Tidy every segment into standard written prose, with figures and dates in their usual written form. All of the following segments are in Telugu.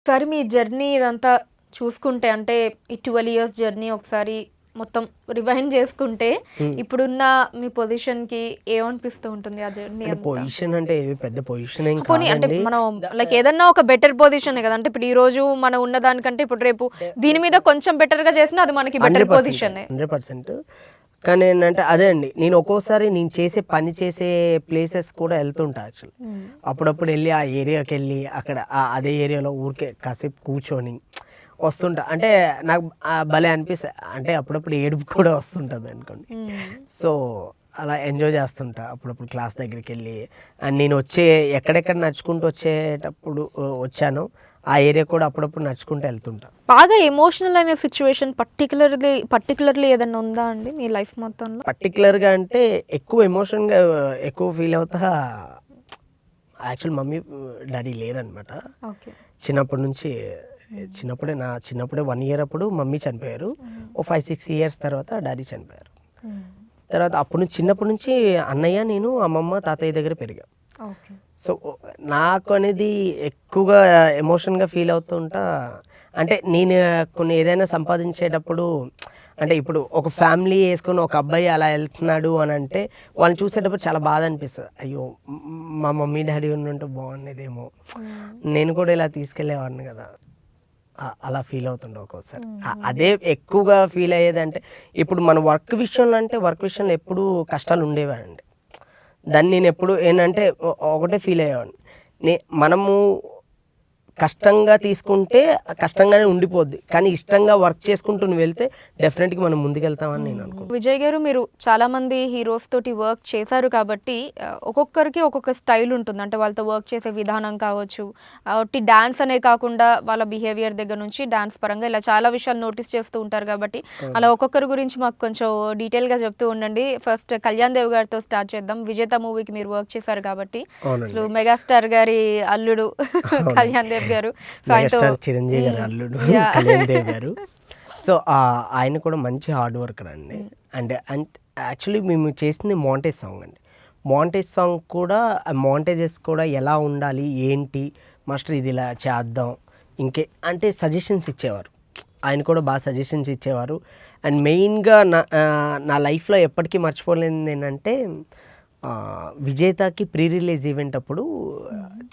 ఒకసారి మీ జర్నీ ఇదంతా చూసుకుంటే అంటే ఈ 12 ఇయర్స్ జర్నీ ఒకసారి మొత్తం రివైండ్ చేసుకుంటే ఇప్పుడున్న మీ పొజిషన్‌కి ఏమనిపిస్తూ ఉంటుంది ఆ జర్నీ అంటే అంతా? పొజిషన్ అంటే ఏది పెద్ద పొజిషన్ ఏం పోనీ అంటే కాదండి. మనం లైక్ ఏదన్నా ఒక బెటర్ పొజిషనే కదా! అంటే ఇప్పుడు ఈ రోజు మనం ఉన్న దానికంటే ఇప్పుడు రేపు దీని మీద కొంచెం బెటర్‌గా చేసినా అది మనకి బెటర్ 100% పొజిషనే. 100%. కానీ ఏంటంటే అదే అండి. నేను ఒక్కోసారి నేను చేసే ప్లేసెస్ కూడా వెళ్తుంటా యాక్చువల్లీ. అప్పుడప్పుడు వెళ్ళి ఆ ఏరియాకెళ్ళి అక్కడ అదే ఏరియాలో ఊరికే కాసేపు కూర్చొని వస్తుంటా. అంటే నాకు భలే అనిపిస్తది. అంటే అప్పుడప్పుడు ఏడుపు కూడా వస్తుంటది అనుకోండి. సో అలా ఎంజాయ్ చేస్తుంటా అప్పుడప్పుడు క్లాస్ దగ్గరికెళ్ళి. అండ్ నేను ఎక్కడెక్కడ నడుచుకుంటూ వచ్చేటప్పుడు వచ్చానో ఆ ఏరియా కూడా అప్పుడప్పుడు నడుచుకుంటూ వెళ్తుంటా. బాగా ఎమోషనల్ అయిన సిట్యుయేషన్ పర్టిక్యులర్‌లీ ఏదన్నా ఉందా అండి మీ లైఫ్ మొత్తంలో? పర్టిక్యులర్‌గా అంటే ఎక్కువ ఫీల్ అవుతా. యాక్చువల్ మమ్మీ, డ్యాడీ లేరనమాట. ఓకే. చిన్నప్పటి నుంచి చిన్నప్పుడే 1 ఇయర్ అప్పుడు మమ్మీ చనిపోయారు. ఓ 5, 6 ఇయర్స్ తర్వాత డ్యాడీ చనిపోయారు. తర్వాత చిన్నప్పటి నుంచి అన్నయ్య, నేను, అమ్మమ్మ, తాతయ్య దగ్గర పెరిగాం. ఓకే. సో నాకు అనేది ఎక్కువగా ఎమోషన్‌గా ఫీల్ అవుతూ ఉంటా. అంటే నేను కొన్ని ఏదైనా సంపాదించేటప్పుడు అంటే ఇప్పుడు ఒక ఫ్యామిలీ యేసుకొని ఒక అబ్బాయి అలా వెళ్తున్నాడు అని అంటే వాళ్ళని చూసేటప్పుడు చాలా బాధ అనిపిస్తది. అయ్యో! మా మమ్మీ, డ్యాడీ ఉండుంటే బాగుండేదేమో. నేను కూడా ఇలా తీసుకెళ్ళేవాడిని కదా! అలా ఫీల్ అవుతుండే ఒక్కోసారి. అదే ఎక్కువగా ఫీల్ అయ్యేదంటే ఇప్పుడు మన వర్క్ విషయంలో ఎప్పుడూ కష్టాలు ఉండేవండి. దాన్ని నేను ఎప్పుడు ఏంటంటే ఒకటే ఫీల్ అయ్యేవాడిని. మనము కష్టంగా తీసుకుంటే కష్టంగానే ఉండిపోద్ది. కానీ ఇష్టంగా వర్క్ చేసుకుంటూ నువ్వు వెళ్తే డెఫినెట్‌గా మనం ముందుకెళ్తామని నేను అనుకుంటున్నాను. విజయ్ గారు మీరు చాలామంది హీరోస్ తోటి వర్క్ చేశారు కాబట్టి ఒక్కొక్కరికి ఒక్కొక్క స్టైల్ ఉంటుంది. అంటే వాళ్ళతో వర్క్ చేసే విధానం కావచ్చు, ఒట్టి డాన్స్ అనే కాకుండా వాళ్ళ బిహేవియర్ దగ్గర నుంచి డాన్స్ పరంగా ఇలా చాలా విషయాలు నోటీస్ చేస్తూ ఉంటారు కాబట్టి అలా ఒక్కొక్కరి గురించి మాకు కొంచెం డీటెయిల్‌గా చెప్తూ ఉండండి. ఫస్ట్ కళ్యాణ్ దేవ్ గారితో స్టార్ట్ చేద్దాం. విజేత మూవీకి మీరు వర్క్ చేశారు కాబట్టి అసలు మెగాస్టార్ గారి అల్లుడు కళ్యాణ్ దేవ్ గారు. సో ఆయనతో మెగాస్టార్ చిరంజీవి గారి అల్లుడు కళ్యాణ్ దేవ్ గారు. సో ఆయన కూడా మంచి హార్డ్ వర్కర్ అండి. అండ్ యాక్చువల్లీ మేము చేసింది మోంటేజ్ సాంగ్ అండి. మోంటేజ్ సాంగ్ కూడా మోంటేజెస్ కూడా ఎలా ఉండాలి, ఏంటి మాస్టర్ ఇది ఇలా చేద్దాం ఇంకే అంటే సజెషన్స్ ఇచ్చేవారు. ఆయన కూడా బాగా సజెషన్స్ ఇచ్చేవారు. అండ్ మెయిన్గా నా లైఫ్లో ఎప్పటికీ మర్చిపోలేనిది ఏంటంటే విజేతకి ప్రీ రిలీజ్ ఈవెంట్ అప్పుడు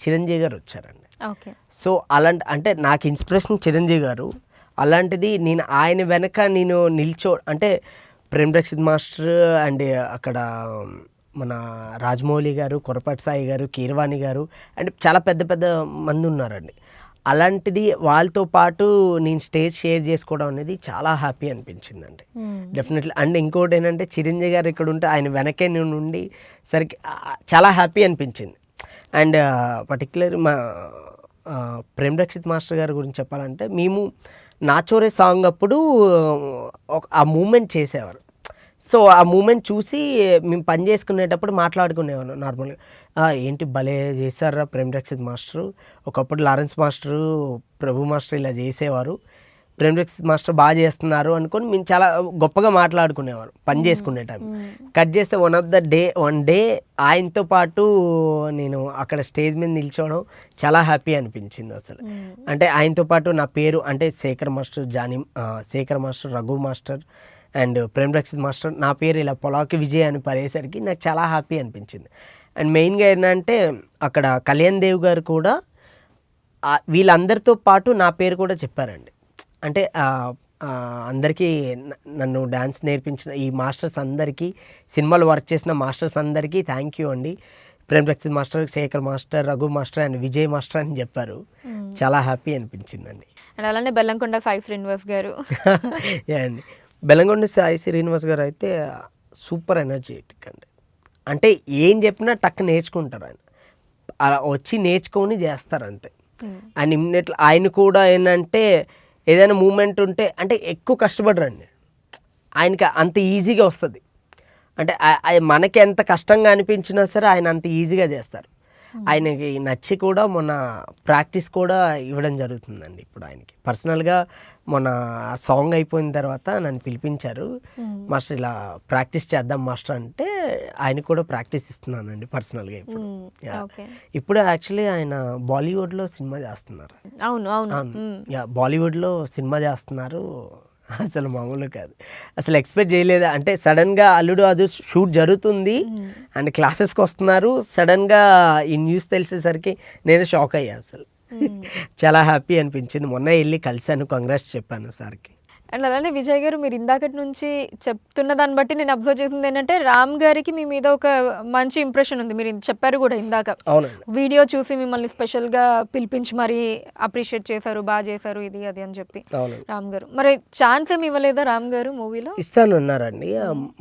చిరంజీవి గారు వచ్చారండి. ఓకే. సో అంటే నాకు ఇన్స్పిరేషన్ చిరంజీవి గారు. అలాంటిది నేను ఆయన వెనక అంటే ప్రేమ్ రక్షిత్ మాస్టర్ అండ్ అక్కడ మన రాజమౌళి గారు, కొరపాటి సాయి గారు, కీరవాణి గారు అండ్ చాలా పెద్ద పెద్ద మంది ఉన్నారండి. అలాంటిది వాళ్ళతో పాటు నేను స్టేజ్ షేర్ చేసుకోవడం అనేది చాలా హ్యాపీ అనిపించిందండి డెఫినెట్లీ. అండ్ ఇంకోటి ఏంటంటే చిరంజీవి గారు ఇక్కడ ఉంటే ఆయన వెనకే నేను ఉండి సరికి చాలా హ్యాపీ అనిపించింది. అండ్ పర్టిక్యులర్ మా ప్రేమ్ రక్షిత్ మాస్టర్ గారి గురించి చెప్పాలంటే మేము నాచోరే సాంగ్ అప్పుడు ఆ మూమెంట్ చేసేవారు. సో ఆ మూమెంట్ చూసి మేము పని చేసుకునేటప్పుడు మాట్లాడుకునేవాళ్ళం నార్మల్గా. ఏంటి భలే చేశారా ప్రేమ్ రక్షిత్ మాస్టరు, ఒకప్పుడు లారెన్స్ మాస్టరు, ప్రభు మాస్టర్ ఇలా చేసేవారు, ప్రేమ్ రక్షిత్ మాస్టర్ బాగా చేస్తున్నారు అనుకొని మేము చాలా గొప్పగా మాట్లాడుకునేవారు పని చేసుకునే టైం. కట్ చేస్తే వన్ డే ఆయనతో పాటు నేను అక్కడ స్టేజ్ మీద నిల్చోవడం చాలా హ్యాపీ అనిపించింది అసలు. అంటే ఆయనతో పాటు నా పేరు అంటే Sekhar master, Raghu master and Prem Rakshit master నా పేరు ఇలా పొలాకి విజయ్ అని పడేసరికి నాకు చాలా హ్యాపీ అనిపించింది. అండ్ మెయిన్గా ఏంటంటే అక్కడ కళ్యాణ్ దేవ్ గారు కూడా వీళ్ళందరితో పాటు నా పేరు కూడా చెప్పారండి. అంటే అందరికీ నన్ను డ్యాన్స్ నేర్పించిన ఈ మాస్టర్స్ అందరికీ, సినిమాలో వర్క్ చేసిన మాస్టర్స్ అందరికీ థ్యాంక్ యూ అండి. Prem Rakshit master, Sekhar master, Raghu master and Vijay master అని చెప్పారు. చాలా హ్యాపీ అనిపించిందండి. అండ్ అలానే బెల్లంకొండ సాయి శ్రీనివాస్ గారు అండి బెల్లంకొండ సాయి శ్రీనివాస్ గారు అయితే సూపర్ ఎనర్జెటిక్ అండి. అంటే ఏం చెప్పినా టక్ నేర్చుకుంటారు ఆయన. అలా వచ్చి నేర్చుకొని చేస్తారు అంతే. అండ్ ఇమ్మీడియట్లీ ఆయన కూడా ఏంటంటే ఏదైనా మూమెంట్ ఉంటే అంటే ఎక్కువ కష్టపడరండి, ఆయనకి అంత ఈజీగా వస్తుంది. అంటే మనకి ఎంత కష్టంగా అనిపించినా సరే ఆయన అంత ఈజీగా చేస్తారు. ఆయనకి నచ్చి కూడా మొన్న ప్రాక్టీస్ కూడా ఇవ్వడం జరుగుతుందండి ఇప్పుడు ఆయనకి పర్సనల్గా. మొన్న సాంగ్ అయిపోయిన తర్వాత నన్ను పిలిపించారు, మాస్టర్ ఇలా ప్రాక్టీస్ చేద్దాం మాస్టర్ అంటే ఆయన కూడా ప్రాక్టీస్ ఇస్తున్నానండి పర్సనల్గా ఇప్పుడు. ఇప్పుడు యాక్చువల్లీ ఆయన బాలీవుడ్లో సినిమా చేస్తున్నారు. అవును. బాలీవుడ్లో సినిమా చేస్తున్నారు. అసలు మామూలు కాదు, అసలు ఎక్స్పెక్ట్ చేయలేదు. అంటే సడన్గా అల్లుడు అది షూట్ జరుగుతుంది అండ్ క్లాసెస్కి వస్తున్నారు, సడన్గా ఈ న్యూస్ తెలిసేసరికి నేను షాక్ అయ్యా. అసలు చాలా హ్యాపీ అనిపించింది. మొన్న వెళ్ళి కలిశాను, కంగ్రాట్స్ చెప్పాను సార్కి. అండ్ అలానే విజయ్ గారు, మీరు ఇందాకటి నుంచి చెప్తున్న దాన్ని బట్టి నేను అబ్జర్వ్ చేసింది ఏంటంటే రామ్ గారికి మీ మీద ఒక మంచి ఇంప్రెషన్ ఉంది. మీరు చెప్పారు కూడా ఇందాక, వీడియో చూసి మిమ్మల్ని స్పెషల్గా పిలిపించి మరీ అప్రిషియేట్ చేశారు, బాగా చేశారు ఇది అది అని చెప్పి రామ్ గారు. మరి ఛాన్స్ ఏమి ఇవ్వలేదా రామ్ గారు మూవీలో? ఇస్తానన్నారండి,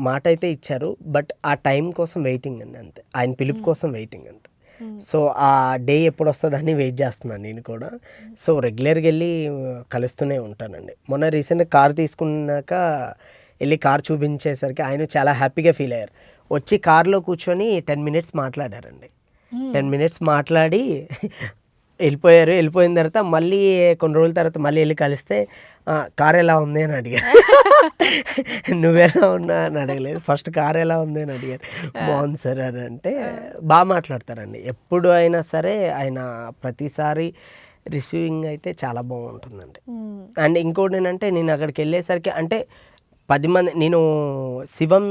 మాట అయితే ఇచ్చారు, బట్ ఆ టైం కోసం వెయిటింగ్ అండి, అంతే. ఆయన పిలుపు కోసం వెయిటింగ్ అంతే. సో ఆ డే ఎప్పుడు వస్తుందని వెయిట్ చేస్తున్నాను నేను కూడా. సో రెగ్యులర్గా వెళ్ళి కలుస్తూనే ఉంటానండి. మొన్న రీసెంట్గా కార్ తీసుకున్నాక వెళ్ళి కార్ చూపించేసరికి ఆయన చాలా హ్యాపీగా ఫీల్ అయ్యారు. వచ్చి కార్లో కూర్చొని 10 minutes మాట్లాడారండి. 10 minutes మాట్లాడి వెళ్ళిపోయారు. వెళ్ళిపోయిన తర్వాత మళ్ళీ కొన్ని రోజుల తర్వాత మళ్ళీ వెళ్ళి కలిస్తే కార్ ఎలా ఉంది అని అడిగారు. నువ్వెలా ఉన్నా అని అడగలేదు, ఫస్ట్ కార్ ఎలా ఉంది అని అడిగారు. బాగుంది సార్ అని అంటే బాగా మాట్లాడతారండి. ఎప్పుడు అయినా సరే ఆయన ప్రతిసారి రిసీవింగ్ అయితే చాలా బాగుంటుందండి. అండ్ ఇంకోటి ఏంటంటే నేను అక్కడికి వెళ్ళేసరికి అంటే 10 మంది, నేను శివం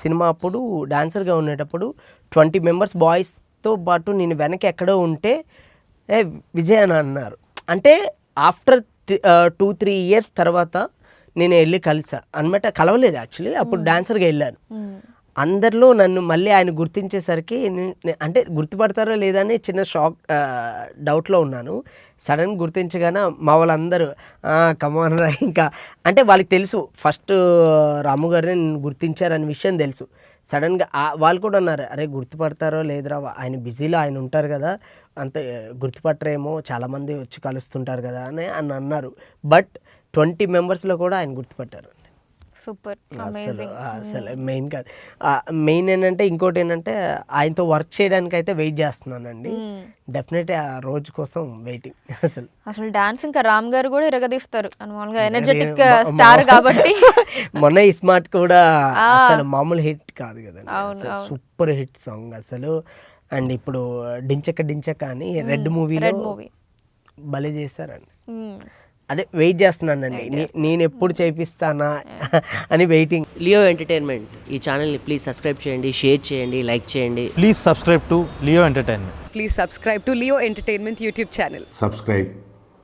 సినిమా అప్పుడు డాన్సర్గా ఉండేటప్పుడు 20 members బాయ్స్తో పాటు నేను వెనక ఎక్కడో ఉంటే విజయ్ అని అన్నారు. అంటే ఆఫ్టర్ 2-3 years తర్వాత నేను వెళ్ళి కలిసా అనమాట. కలవలేదు యాక్చువల్లీ, అప్పుడు డాన్సర్గా వెళ్ళాను. అందరిలో నన్ను మళ్ళీ ఆయన గుర్తించేసరికి అంటే గుర్తుపడతారో లేదని చిన్న షాక్ డౌట్లో ఉన్నాను. సడన్ గుర్తించగానే మా వాళ్ళందరూ కమాన్ రా, ఇంకా అంటే వాళ్ళకి తెలుసు ఫస్ట్ రాము గారిని గుర్తించారనే విషయం తెలుసు. సడన్గా వాళ్ళు కూడా అన్నారు, అరే గుర్తుపడతారో లేదురా, ఆయన బిజీలో ఆయన ఉంటారు కదా, అంత గుర్తుపట్టరేమో, చాలామంది వచ్చి కలుస్తుంటారు కదా అని అన్నారు. బట్ 20 members కూడా ఆయన గుర్తుపట్టారు. సూపర్, అసలు మెయిన్ కాదు, మెయిన్ ఏంటంటే ఇంకోటి ఏంటంటే ఆయనతో వర్క్ చేయడానికి అయితే వెయిట్ చేస్తున్నానండి. డెఫినెట్లీ ఆ రోజు కోసం వెయిటింగ్. అసలు డాన్స్ ఇంకా రామ్ గారు కూడా ఇరగదీస్తారు, మామూలుగా ఎనర్జెటిక్ స్టార్ కాబట్టి. మొన్న ఈ స్మార్ట్ కూడా అసలు మామూలు హిట్ కాదు కదండి, సూపర్ హిట్ సాంగ్ అసలు. అండ్ ఇప్పుడు డించక డించక అని రెడ్ మూవీలో భలే చేశారండి. అదే వెయిట్ చేస్తున్నానండి, నేను ఎప్పుడు చేపిస్తానా అని వెయిటింగ్. లియో ఎంటర్టైన్మెంట్ ఈ ఛానల్ని ప్లీజ్ సబ్స్క్రైబ్ చేయండి, షేర్ చేయండి, లైక్ చేయండి. Please subscribe to Leo entertainment. Please subscribe to Leo Entertainment YouTube channel. Subscribe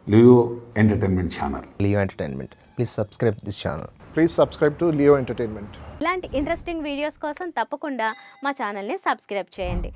Leo Entertainment channel. Leo Entertainment. Please subscribe this channel. Please subscribe to Leo Entertainment. ఇలాంటి ఇంట్రెస్టింగ్ వీడియోస్ కోసం తప్పకుండా మా ఛానల్ని సబ్స్క్రైబ్ చేయండి.